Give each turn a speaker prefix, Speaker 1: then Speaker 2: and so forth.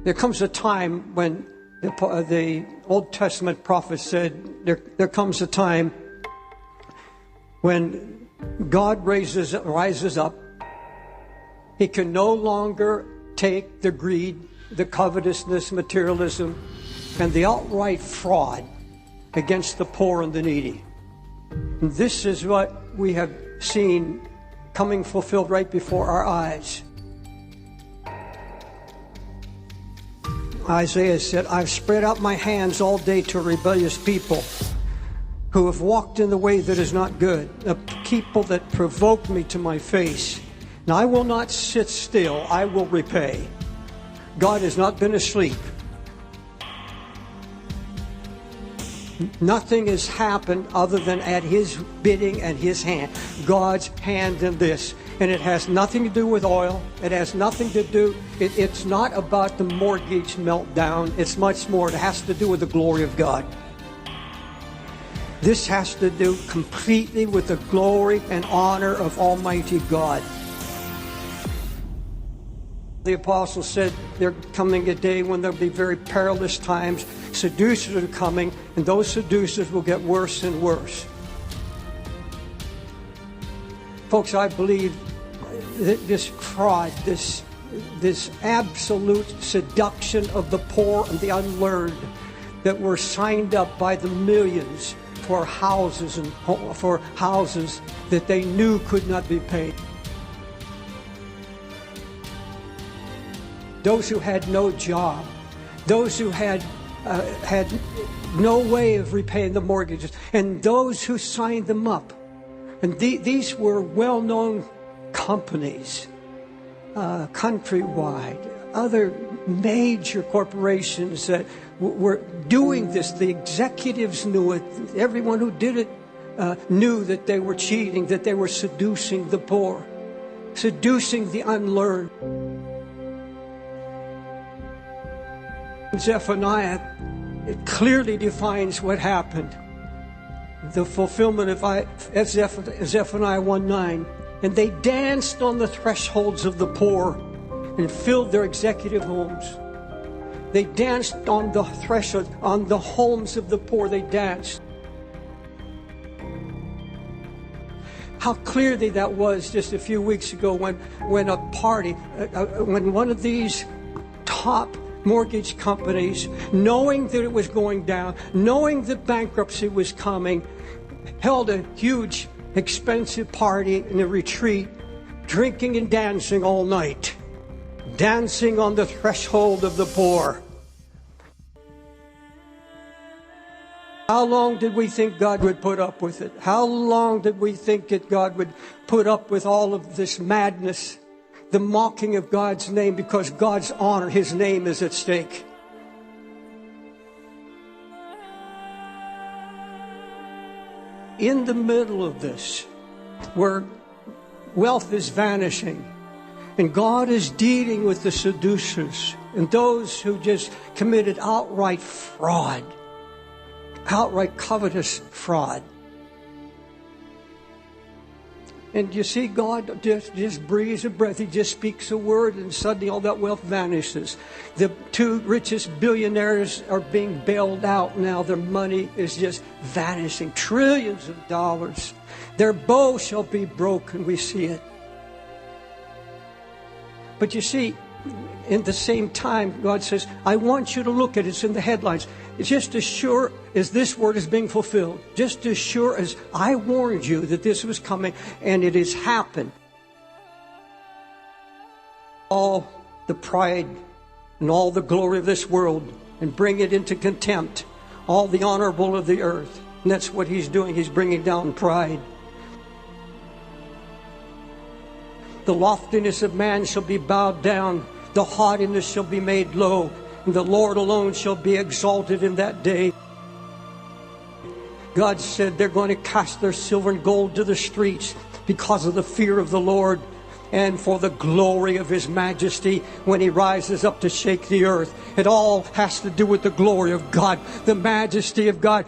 Speaker 1: There comes a time when the Old Testament prophet said, there comes a time when God rises up. He can no longer take the greed, the covetousness, materialism, and the outright fraud against the poor and the needy. And this is what we have seen coming fulfilled right before our eyes. Isaiah said, I've spread out my hands all day to a rebellious people who have walked in the way that is not good, a people that provoke me to my face. Now I will not sit still, I will repay. God has not been asleep. Nothing has happened other than at His bidding and His hand. God's hand in this. And it has nothing to do with oil. It has nothing to do, it's not about the mortgage meltdown. It's much more. It has to do with the glory of God. This has to do completely with the glory and honor of Almighty God. The apostle said there's coming a day when there'll be very perilous times. Seducers are coming, and those seducers will get worse and worse. Folks, I believe that this fraud, this absolute seduction of the poor and the unlearned that were signed up by the millions for houses that they knew could not be paid. Those who had no job, those who had no way of repaying the mortgages, and those who signed them up. And these were well-known companies, countrywide, other major corporations that were doing this. The executives knew it. Everyone who did it knew that they were cheating, that they were seducing the poor, seducing the unlearned. Zephaniah, it clearly defines what happened. The fulfillment of Zephaniah 1:9. And they danced on the thresholds of the poor and filled their executive homes. They danced on the threshold, on the homes of the poor, they danced. How clearly that was just a few weeks ago when a party, when one of these top mortgage companies, knowing that it was going down, knowing that bankruptcy was coming, held a huge, expensive party in a retreat, drinking and dancing all night, dancing on the threshold of the poor. How long did we think God would put up with it? How long did we think that God would put up with all of this madness? The mocking of God's name, because God's honor, His name is at stake. In the middle of this, where wealth is vanishing, and God is dealing with the seducers and those who just committed outright fraud, outright covetous fraud. And you see, God just breathes a breath. He just speaks a word, and suddenly all that wealth vanishes. The two richest billionaires are being bailed out now. Their money is just vanishing. Trillions of dollars. Their bow shall be broken. We see it. But you see, in the same time, God says, I want you to look at it. It's in the headlines. It's just as sure as this word is being fulfilled, just as sure as I warned you that this was coming, and it has happened. All the pride and all the glory of this world, and bring it into contempt, all the honorable of the earth. And that's what He's doing. He's bringing down pride. The loftiness of man shall be bowed down. The haughtiness shall be made low. And the Lord alone shall be exalted in that day. God said they're going to cast their silver and gold to the streets because of the fear of the Lord and for the glory of His majesty when He rises up to shake the earth. It all has to do with the glory of God, the majesty of God.